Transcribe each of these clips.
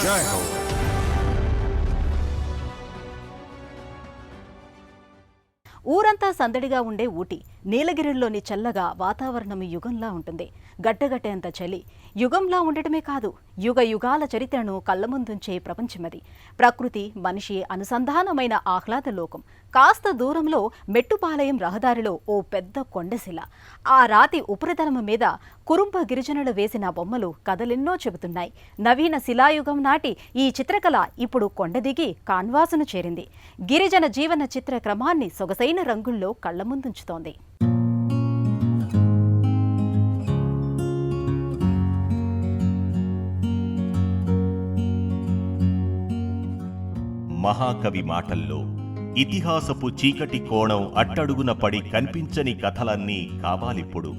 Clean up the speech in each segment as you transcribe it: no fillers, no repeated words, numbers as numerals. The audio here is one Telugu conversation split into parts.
జై హో. ఊరంతా సందడిగా ఉండే ఊటీ నీలగిరిలోని చల్లగా వాతావరణం యుగంలా ఉంటుంది. గట్టగట్టేంత చలి. యుగంలా ఉండటమే కాదు, యుగ యుగాల చరిత్రను కళ్ల ముందుంచే ప్రపంచమది. ప్రకృతి మనిషి అనుసంధానమైన ఆహ్లాద లోకం. కాస్త దూరంలో మెట్టుపాలయం రహదారిలో ఓ పెద్ద కొండశిల. ఆ రాతి ఉపరితలం మీద కురుంబ గిరిజనులు వేసిన బొమ్మలు కథలెన్నో చెబుతున్నాయి. నవీన శిలాయుగం నాటి ఈ చిత్రకళ ఇప్పుడు కొండదిగి కాన్వాసును చేరింది. గిరిజన జీవన చిత్ర క్రమాన్ని సొగసైన రంగుల్లో కళ్ల ముందుంచుతోంది. మహాకవి మాటల్లో ఇతిహాసపు చీకటి కోణం అట్టడుగున పడి కనిపించని కథలన్నీ కావాలిప్పుడు.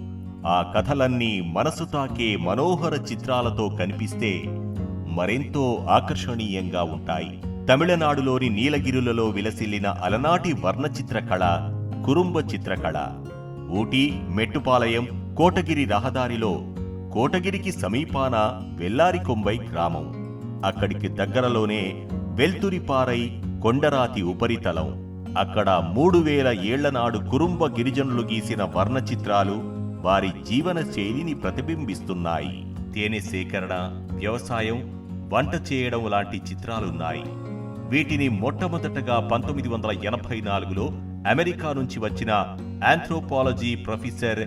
ఆ కథలన్నీ మనసు తాకే మనోహర చిత్రాలతో కనిపిస్తే మరెంతో ఆకర్షణీయంగా ఉంటాయి. తమిళనాడులోని నీలగిరులలో విలసిల్లిన అలనాటి వర్ణచిత్రకళ కురుంబ చిత్రకళ. ఊటీ, మెట్టుపాలయం, కోటగిరి రహదారిలో కోటగిరికి సమీపాన వెల్లారికొంబై గ్రామం. అక్కడికి దగ్గరలోనే వెల్తురిపారై కొండరాతి ఉపరితలం. అక్కడ 3000 ఏళ్ల నాడు కురుంబ గిరిజనులు గీసిన వర్ణచిత్రాలు వారి జీవన శైలిని ప్రతిబింబిస్తున్నాయి. తేనె సేకరణ, వ్యవసాయం, వంట చేయడం లాంటి చిత్రాలున్నాయి. వీటిని మొట్టమొదటగా 1984లో అమెరికా నుంచి వచ్చిన ఆంథ్రోపాలజీ ప్రొఫెసర్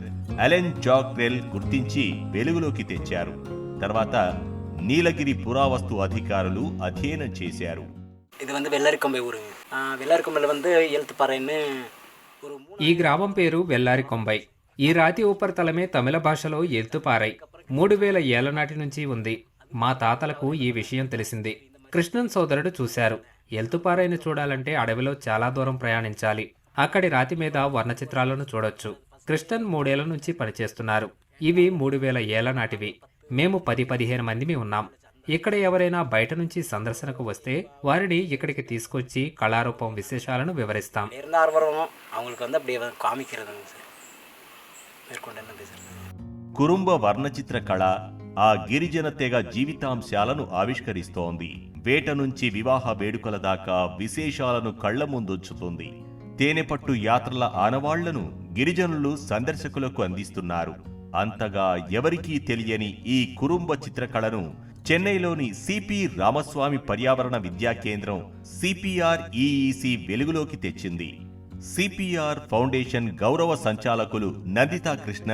అలెన్ జాగ్రెల్ గుర్తించి వెలుగులోకి తెచ్చారు. తర్వాత నీలగిరి పురావస్తు అధికారులు అధ్యయనం చేశారు. ఇది వెల్లారికొంబై ఊరు. వెల్లారికొంబైలో ఎల్తుపారైని ఈ గ్రామం పేరు వెల్లారికొంబై. ఈ రాతి ఉపరితలమే తమిళ భాషలో ఎల్తుపారై. 3000 ఏళ్ల నాటి నుంచి ఉంది. మా తాతలకు ఈ విషయం తెలిసింది. కృష్ణన్ సోదరుడు చూశారు. ఎల్తుపారైని చూడాలంటే అడవిలో చాలా దూరం ప్రయాణించాలి. అక్కడి రాతి మీద వర్ణచిత్రాలను చూడొచ్చు. కృష్ణన్ 3 ఏళ్ల నుంచి పనిచేస్తున్నారు. ఇవి 3000 ఏళ్ల నాటివి. మేము 10-15 మందిమి ఉన్నాం. ఇక్కడ ఎవరైనా బయట నుంచి సందర్శనకు వస్తే వారిని ఇక్కడికి తీసుకొచ్చి కళారూపం విశేషాలను వివరిస్తాం. కురుంబ వర్ణచిత్ర కళ ఆ గిరిజన తెగ జీవితాంశాలను ఆవిష్కరిస్తోంది. వేట నుంచి వివాహ వేడుకల దాకా విశేషాలను కళ్ల ముందుంచుతుంది. తేనెపట్టు యాత్రల ఆనవాళ్లను గిరిజనులు సందర్శకులకు అందిస్తున్నారు. అంతగా ఎవరికీ తెలియని ఈ కురుంబ చిత్రకళను చెన్నైలోని సిపి రామస్వామి పర్యావరణ విద్యా కేంద్రం సిపిఆర్ఈఈసి వెలుగులోకి తెచ్చింది. సిపిఆర్ ఫౌండేషన్ గౌరవ సంచాలకులు నందితా కృష్ణ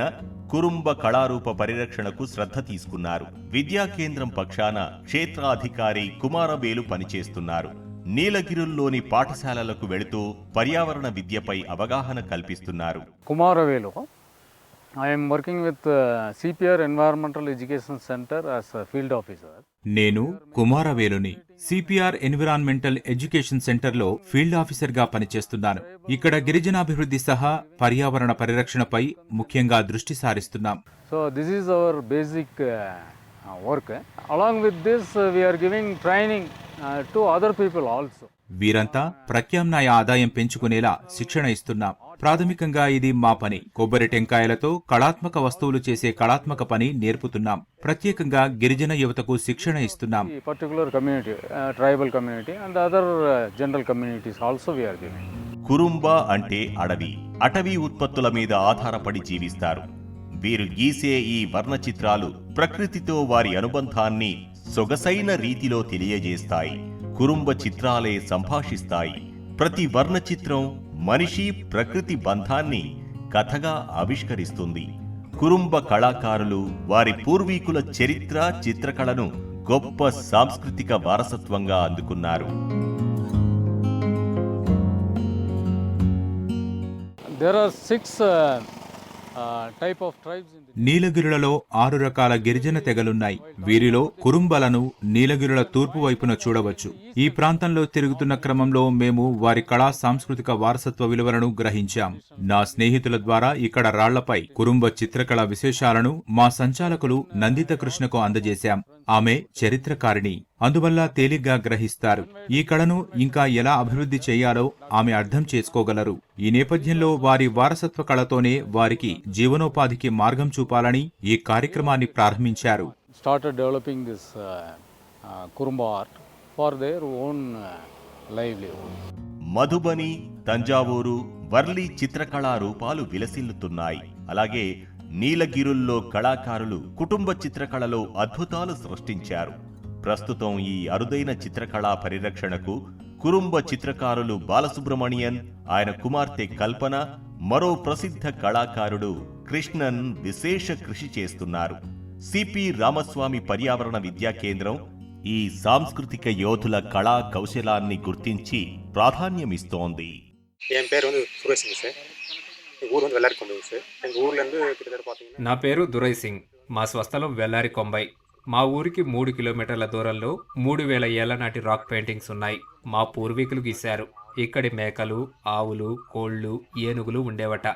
కురుంబ కళారూప పరిరక్షణకు శ్రద్ధ తీసుకున్నారు. విద్యా కేంద్రం పక్షాన క్షేత్రాధికారి కుమారవేలు పనిచేస్తున్నారు. నీలగిరుల్లోని పాఠశాలలకు వెళుతూ పర్యావరణ విద్యపై అవగాహన కల్పిస్తున్నారు. కుమారవేలు, I am working with CPR Environmental Education Center as a field officer. నేను కుమారవేలుని సిపిఆర్ ఎన్విరాన్మెంటల్ ఎడ్యుకేషన్ సెంటర్లో ఫీల్డ్ ఆఫీసర్గా పనిచేస్తున్నాను. ఇక్కడ గిరిజనాభివృద్ధి సహా పర్యావరణ పరిరక్షణపై ముఖ్యంగా దృష్టి సారిస్తున్నాం. So this is our basic work. Along with this, we are giving training to other people also. వీరంతా ప్రత్యామ్నాయ ఆదాయం పెంచుకునేలా శిక్షణ ఇస్తున్నాం. ప్రాథమికంగా ఇది మా పని. కొబ్బరి టెంకాయలతో కళాత్మక వస్తువులు చేసే కళాత్మక పని నేర్పుతున్నాం. ప్రత్యేకంగా గిరిజన యువతకు శిక్షణ ఇస్తున్నాం. Particular community, tribal community and other general communities also we are giving. Kurumba అంటే అడవి. అటవీ ఉత్పత్తుల మీద ఆధారపడి జీవిస్తారు. వీరు గీసే ఈ వర్ణ చిత్రాలు ప్రకృతితో వారి అనుబంధాన్ని సొగసైన రీతిలో తెలియజేస్తాయి. కురుంబ చిత్రాలే సంభాషిస్తాయి. ప్రతి వర్ణ చిత్రం మనిషి ప్రకృతి బంధాన్ని కథగా ఆవిష్కరిస్తుంది. కురుంబ కళాకారులు వారి పూర్వీకుల చరిత్ర, చిత్రకళను గొప్ప సాంస్కృతిక వారసత్వంగా అందుకున్నారు. There are 6 type of tribes in the నీలగిరులలో 6 రకాల గిరిజన తెగలున్నాయి. వీరిలో కురుంబలను నీలగిరుల తూర్పు వైపున చూడవచ్చు. ఈ ప్రాంతంలో తిరుగుతున్న క్రమంలో మేము వారి కళా సాంస్కృతిక వారసత్వ విలువలను గ్రహించాం. నా స్నేహితుల ద్వారా ఇక్కడ రాళ్లపై కురుంబ చిత్రకళ విశేషాలను మా సంచాలకులు నందిత కృష్ణకు అందజేశాం. ఆమె చరిత్రకారిణి, అందువల్ల తేలిగ్గా గ్రహిస్తారు. ఈ కళను ఇంకా ఎలా అభివృద్ధి చేయాలో ఆమె అర్థం చేసుకోగలరు. ఈ నేపథ్యంలో వారి వారసత్వ కళతోనే వారికి జీవనోపాధికి మార్గం చూపాలని ఈ కార్యక్రమాన్ని ప్రారంభించారు. started developing this Kurumba art for their own livelihood. Madhubani, Thanjavur, Warli చిత్రకళా రూపాలు విలసిల్లుతున్నాయి. అలాగే నీలగిరుల్లో కళాకారులు కుటుంబ చిత్రకళలో అద్భుతాలు సృష్టించారు. ప్రస్తుతం ఈ అరుదైన చిత్రకళా పరిరక్షణకు కురుంబ చిత్రకారులు బాలసుబ్రమణియన్, ఆయన కుమార్తె కల్పన, మరో ప్రసిద్ధ కళాకారుడు కృష్ణన్ విశేష కృషి చేస్తున్నారు. సిపి రామస్వామి పర్యావరణ విద్యా కేంద్రం ఈ సాంస్కృతిక యోధుల కళా కౌశలాన్ని గుర్తించి ప్రాధాన్యమిస్తోంది. என் பேர் வந்து சுரேஷுங்க சார். எங்கள் ஊர் வந்து வெள்ளாரிக்கொம்பை சார். எங்கள் ஊர்லேருந்து கிட்டத்தட்ட பார்த்தீங்கன்னா నా పేరు దురై సింగ్. మా స్వస్థలం వెల్లారి కొంబై. మా ఊరికి 3 కిలోమీటర్ల దూరంలో 3000 ఏళ్ల నాటి రాక్ పెయింటింగ్స్ ఉన్నాయి. మా పూర్వీకులు గీశారు. ఇక్కడి మేకలు, ఆవులు, కోళ్లు, ఏనుగులు ఉండేవట.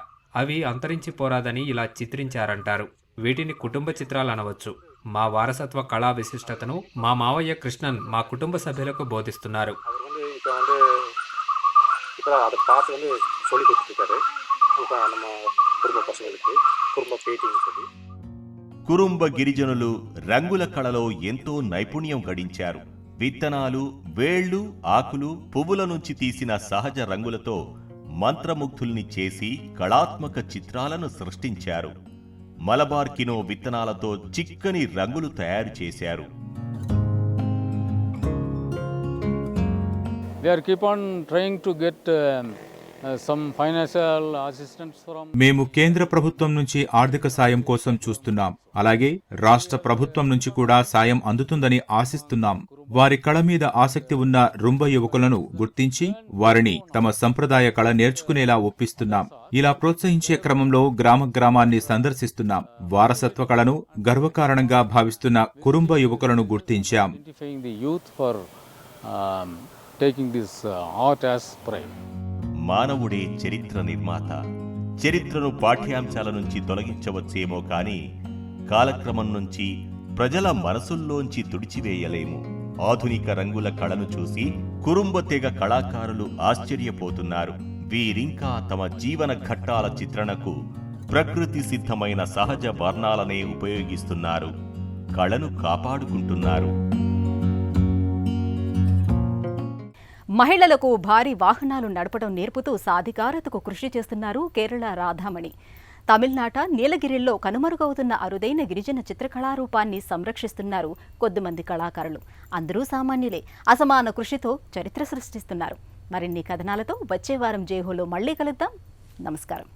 అవి అంతరించిపోరాదని ఇలా చిత్రించారంటారు. వీటిని కుటుంబ చిత్రాలు అనవచ్చు. మా వారసత్వ కళా విశిష్టతను మా మావయ్య కృష్ణన్ మా కుటుంబ సభ్యులకు బోధిస్తున్నారు. அவர் வந்து இப்போ அதை பார்த்து வந்து சொல்லி கொடுத்துருக்காரு இப்போ நம்ம குடும்ப பசங்களுக்கு குடும்ப பெயிண்டிங் சொல்லி. కురుంబ గిరిజనులు రంగుల కళలో ఎంతో నైపుణ్యం గడించారు. విత్తనాలు, వేళ్లు, ఆకులు, పువ్వుల నుంచి తీసిన సహజ రంగులతో మంత్రముగ్ధుల్ని చేసి కళాత్మక చిత్రాలను సృష్టించారు. మలబార్ కినో విత్తనాలతో చిక్కని రంగులు తయారు చేశారు. We are keep on trying to get some financial assistance from. మేము కేంద్ర ప్రభుత్వం నుంచి ఆర్థిక సాయం కోసం చూస్తున్నాం. అలాగే రాష్ట్ర ప్రభుత్వం నుంచి కూడా సాయం అందుతుందని ఆశిస్తున్నాం. వారి కళ మీద ఆసక్తి ఉన్న రుంబ యువకులను గుర్తించి వారిని తమ సంప్రదాయ కళ నేర్చుకునేలా ఒప్పిస్తున్నాం. ఇలా ప్రోత్సహించే క్రమంలో గ్రామాన్ని సందర్శిస్తున్నాం. వారసత్వ కళను గర్వకారణంగా భావిస్తున్న కురుంబ యువకులను గుర్తించాం. Identifying the youth for taking this art as pride. మానవుడే చరిత్ర నిర్మాత. చరిత్రను పాఠ్యాంశాల నుంచి తొలగించవచ్చేమో కానీ కాలక్రమం నుంచి ప్రజల మనసుల్లోంచి తుడిచివేయలేము. ఆధునిక రంగుల కళను చూసి కురుంబ తెగ కళాకారులు ఆశ్చర్యపోతున్నారు. వీరింకా తమ జీవన ఘట్టాల చిత్రణకు ప్రకృతి సిద్ధమైన సహజ వర్ణాలనే ఉపయోగిస్తున్నారు. కళను కాపాడుకుంటున్నారు. మహిళలకు భారీ వాహనాలు నడపడం నేర్పుతూ సాధికారతకు కృషి చేస్తున్నారు కేరళ రాధామణి. తమిళనాట నీలగిరిలో కనుమరుగవుతున్న అరుదైన గిరిజన చిత్రకళారూపాన్ని సంరక్షిస్తున్నారు కొద్దిమంది కళాకారులు. అందరూ సామాన్యులే. అసమాన కృషితో చరిత్ర సృష్టిస్తున్నారు. మరిన్ని కథనాలతో వచ్చే వారం జేహోలో మళ్లీ కలుద్దాం. నమస్కారం.